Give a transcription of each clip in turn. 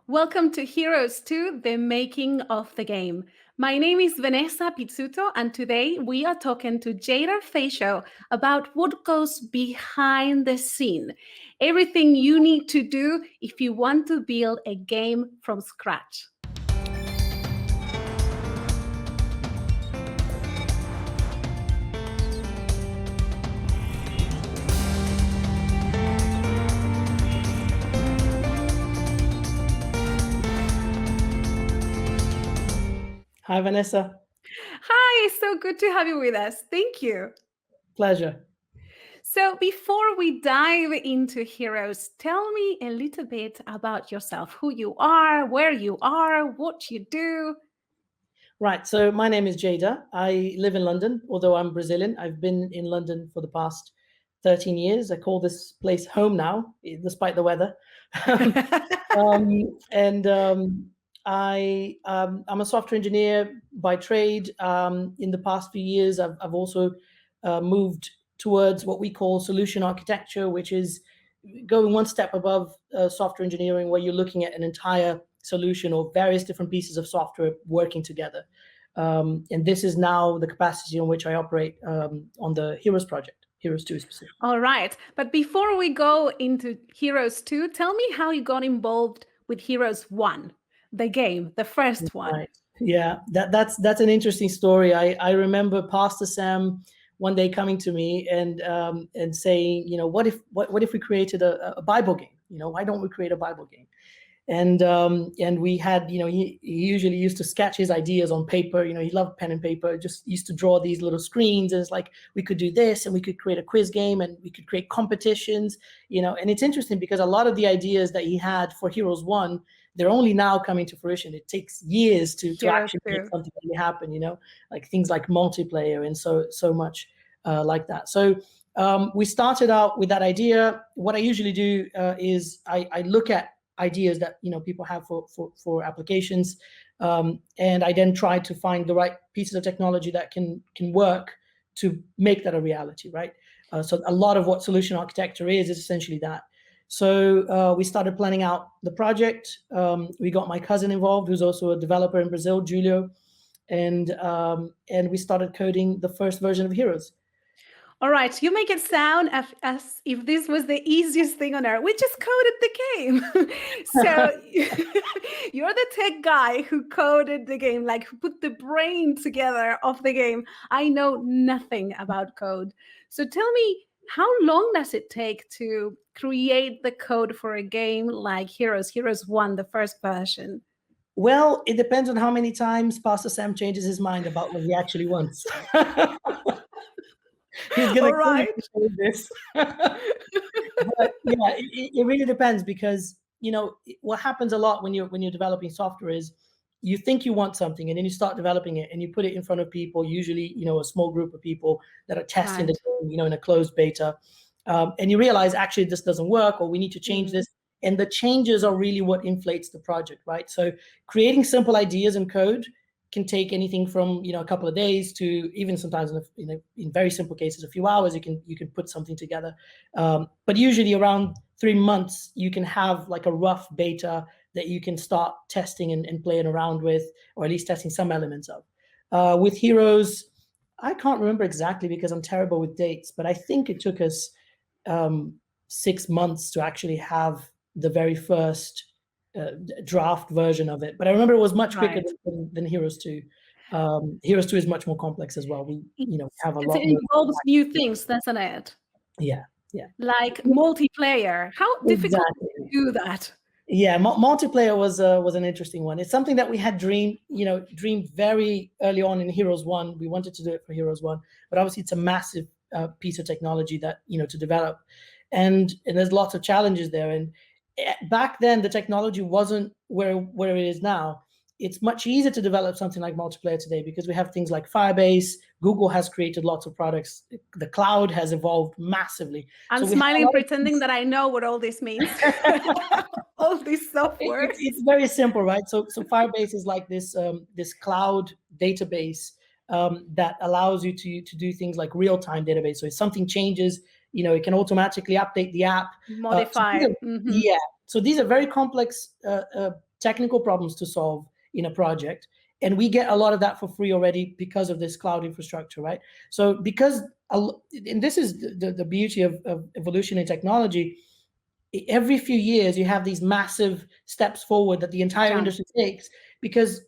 Welcome to Heroes 2, the making of the game. My name is Vanessa Pizzuto, and today we are talking to Jader Feijo about what goes behind the scene. Everything you need to do if you want to build a game from scratch. Hi, Vanessa. Hi, so good to have you with us. Thank you. Pleasure. So before we dive into Heroes, tell me a little bit about yourself, who you are, where you are, what you do. Right. So my name is Jader. I live in London, although I'm Brazilian. I've been in London for the past 13 years. I call this place home now, despite the weather. I'm a software engineer by trade. In the past few years, I've also moved towards what we call solution architecture, which is going one step above software engineering, where you're looking at an entire solution or various different pieces of software working together. And this is now the capacity on which I operate on the Heroes project, Heroes 2 specifically. All right. But before we go into Heroes 2, tell me how you got involved with Heroes 1, the game, the first one. Right. Yeah, that's an interesting story. I remember Pastor Sam one day coming to me and saying, what if we created a Bible game? Why don't we create a Bible game? And we had, he usually used to sketch his ideas on paper. He loved pen and paper, just used to draw these little screens. And it's like, we could do this and we could create a quiz game and we could create competitions, and it's interesting because a lot of the ideas that he had for Heroes 1, they're only now coming to fruition. It takes years to actually make something really happen, like things like multiplayer and so much like that. So we started out with that idea. What I usually do is I look at ideas that people have for applications, and I then try to find the right pieces of technology that can work to make that a reality, right? So a lot of what solution architecture is essentially that. So we started planning out the project. We got my cousin involved, who's also a developer in Brazil, Julio, and we started coding the first version of Heroes. All right, you make it sound as if this was the easiest thing on earth. We just coded the game. So you're the tech guy who coded the game, like who put the brain together of the game. I know nothing about code. So tell me, how long does it take to create the code for a game like Heroes 1, the first version? Well, it depends on how many times Pastor Sam changes his mind about what he actually wants. He's gonna kill this. But yeah, it really depends because what happens a lot when you're developing software is you think you want something and then you start developing it and you put it in front of people, usually a small group of people that are testing the game, in a closed beta, and you realize actually this doesn't work or we need to change this. And the changes are really what inflates the project, right? So creating simple ideas in code can take anything from a couple of days to even sometimes in very simple cases a few hours. You can put something together, but usually around 3 months you can have like a rough beta that you can start testing and playing around with, or at least testing some elements of. With Heroes, I can't remember exactly because I'm terrible with dates, but I think it took us 6 months to actually have the very first draft version of it. But I remember it was much quicker than Heroes 2. Heroes 2 is much more complex as well. We have a lot. It involves new things, doesn't it? Yeah. Like multiplayer. How difficult to do that? Yeah, multiplayer was an interesting one. It's something that we had dreamed very early on in Heroes 1. We wanted to do it for Heroes 1, but obviously it's a massive piece of technology that to develop, and there's lots of challenges there. And back then the technology wasn't where it is now. It's much easier to develop something like multiplayer today because we have things like Firebase. Google has created lots of products. The cloud has evolved massively. I'm smiling, pretending that I know what all this means. All this software. It's very simple, right? So Firebase is like this cloud database that allows you to do things like real-time database. So if something changes, it can automatically update the app. Modify. Yeah. So these are very complex technical problems to solve in a project. And we get a lot of that for free already because of this cloud infrastructure, right? So because, and this is the beauty of evolution in technology, every few years you have these massive steps forward that the entire industry takes, because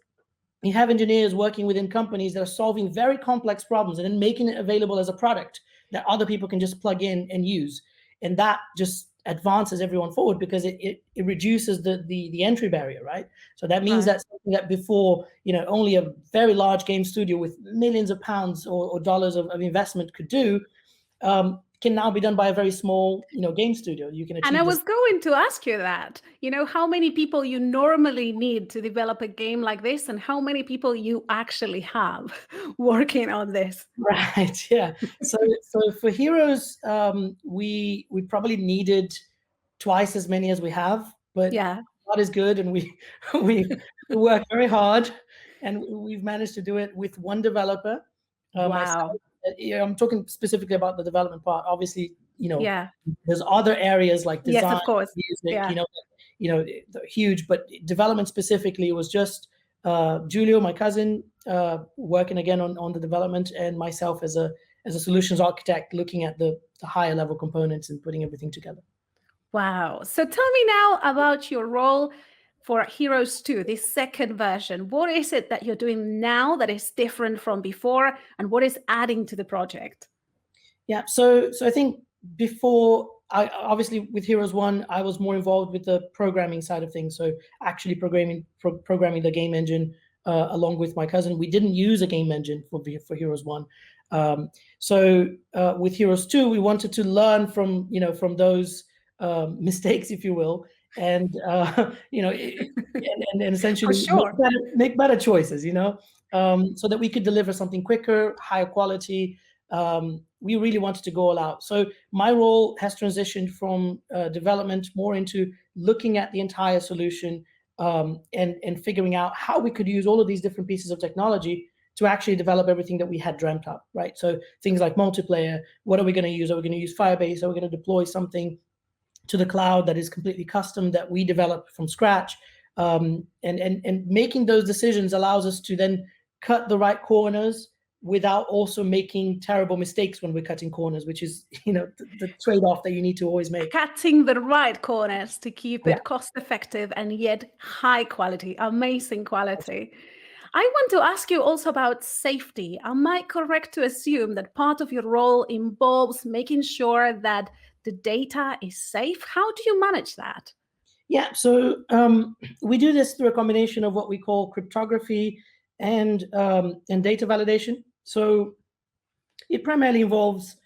you have engineers working within companies that are solving very complex problems and then making it available as a product that other people can just plug in and use. And that just advances everyone forward because it reduces the entry barrier, right? So that means that something that before, only a very large game studio with millions of pounds or dollars of investment could do, can now be done by a very small, game studio. You can achieve. And I was going to ask you that, how many people you normally need to develop a game like this, and how many people you actually have working on this. Right. Yeah. So for Heroes, we probably needed twice as many as we have, but God is good, and we work very hard, and we've managed to do it with one developer. Myself. I'm talking specifically about the development part. Obviously, there's other areas like design, yes, of course. music, huge, but development specifically was just Julio, my cousin, working again on the development, and myself as a solutions architect, looking at the higher level components and putting everything together. Wow. So tell me now about your role for Heroes 2, this second version. What is it that you're doing now that is different from before, and what is adding to the project? Yeah, so I think before, obviously with Heroes 1, I was more involved with the programming side of things. So actually programming the game engine along with my cousin. We didn't use a game engine for Heroes 1. So with Heroes 2, we wanted to learn from those mistakes, if you will, and and essentially make better choices, so that we could deliver something quicker, higher quality. We really wanted to go all out. So my role has transitioned from development more into looking at the entire solution and figuring out how we could use all of these different pieces of technology to actually develop everything that we had dreamt up, right? So things like multiplayer, what are we going to use? Are we going to use Firebase? Are we going to deploy something to the cloud that is completely custom that we developed from scratch? And making those decisions allows us to then cut the right corners without also making terrible mistakes when we're cutting corners, which is, the trade-off that you need to always make. Cutting the right corners to keep it cost effective and yet high quality, amazing quality. I want to ask you also about safety. Am I correct to assume that part of your role involves making sure that the data is safe? How do you manage that? Yeah, so we do this through a combination of what we call cryptography and data validation. So it primarily involves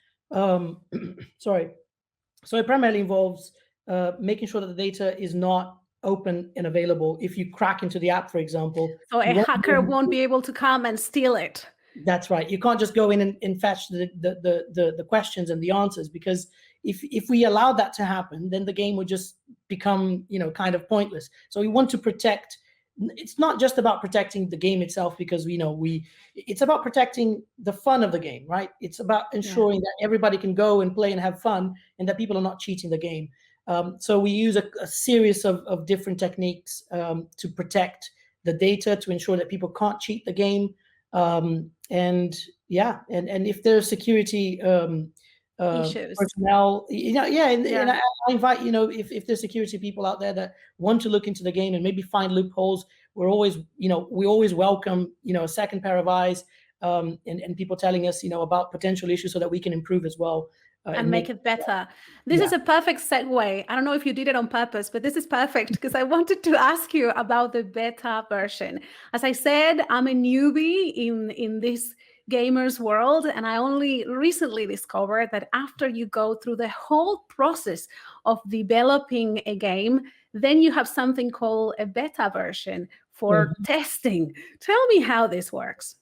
making sure that the data is not open and available. If you crack into the app, for example, so a hacker won't be able to come and steal it. That's right. You can't just go in and fetch the questions and the answers, because if we allow that to happen, then the game would just become kind of pointless. So we want to protect. It's not just about protecting the game itself, because it's about protecting the fun of the game, right? It's about ensuring that everybody can go and play and have fun, and that people are not cheating the game. So we use a series of different techniques to protect the data, to ensure that people can't cheat the game. And if there's security issues, personnel, and I invite, if there's security people out there that want to look into the game and maybe find loopholes, we always welcome, a second pair of eyes, and people telling us, about potential issues so that we can improve as well. And make it better. This is a perfect segue. I don't know if you did it on purpose, but this is perfect, because I wanted to ask you about the beta version. As I said, I'm a newbie in this gamers world, and I only recently discovered that after you go through the whole process of developing a game, then you have something called a beta version for testing. Tell me how this works.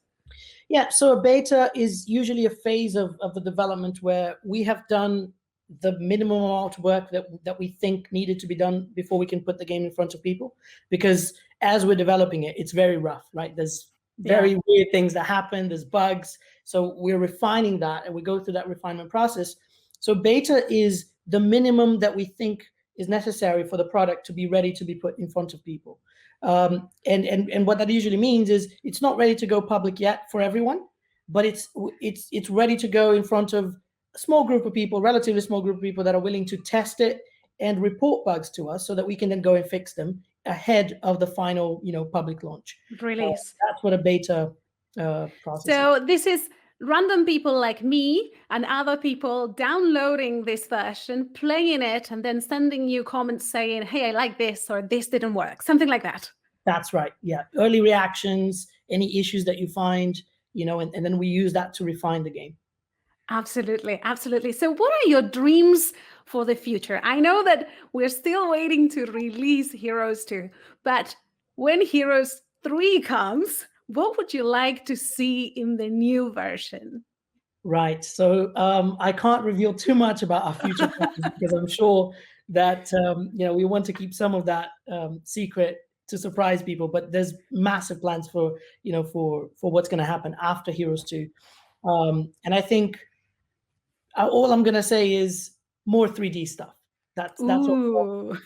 Yeah, so a beta is usually a phase of the development where we have done the minimum amount of work that we think needed to be done before we can put the game in front of people. Because as we're developing it, it's very rough, right? There's very weird things that happen, there's bugs. So we're refining that, and we go through that refinement process. So beta is the minimum that we think is necessary for the product to be ready to be put in front of people. And what that usually means is it's not ready to go public yet for everyone, but it's ready to go in front of a small group of people, relatively small group of people that are willing to test it and report bugs to us so that we can then go and fix them ahead of the final, public launch. Release. That's what a beta process is. So this is random people like me and other people downloading this version, playing it, and then sending you comments saying, hey, I like this, or this didn't work, something like that. That's right. Yeah. Early reactions, any issues that you find, and then we use that to refine the game. Absolutely. Absolutely. So what are your dreams for the future? I know that we're still waiting to release Heroes 2, but when Heroes 3 comes, what would you like to see in the new version? Right. So I can't reveal too much about our future plans because I'm sure that we want to keep some of that secret to surprise people. But there's massive plans for what's going to happen after Heroes 2, and I think all I'm going to say is more 3D stuff. That's Ooh.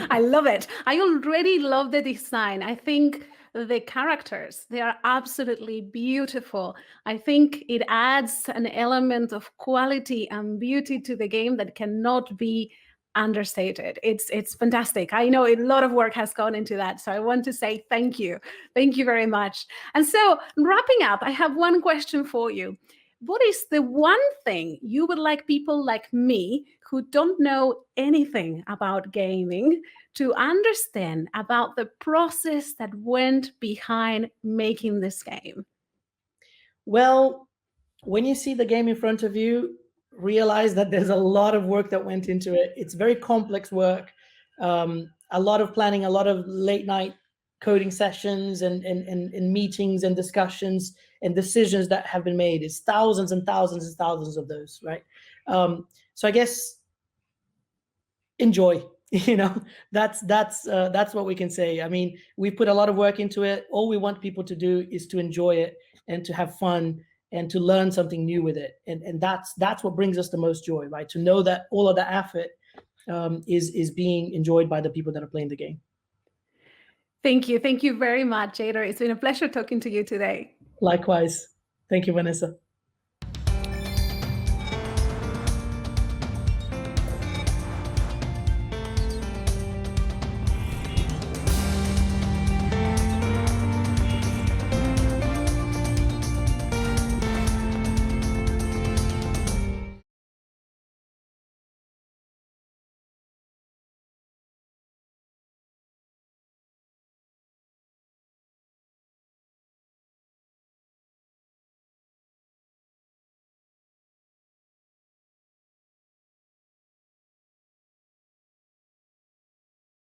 I love it. I already love the design. I think the characters, they are absolutely beautiful. I think it adds an element of quality and beauty to the game that cannot be understated. It's fantastic. I know a lot of work has gone into that. So I want to say thank you. Thank you very much. And so wrapping up, I have one question for you. What is the one thing you would like people like me who don't know anything about gaming to understand about the process that went behind making this game? Well, when you see the game in front of you, realize that there's a lot of work that went into it. It's very complex work, a lot of planning, a lot of late night coding sessions and meetings and discussions and decisions that have been made. It's thousands and thousands and thousands of those, right? So I guess enjoy. That's what we can say. I mean, we put a lot of work into it. All we want people to do is to enjoy it and to have fun and to learn something new with it. And that's what brings us the most joy, right? To know that all of the effort is being enjoyed by the people that are playing the game. Thank you. Thank you very much, Jader. It's been a pleasure talking to you today. Likewise. Thank you, Vanessa.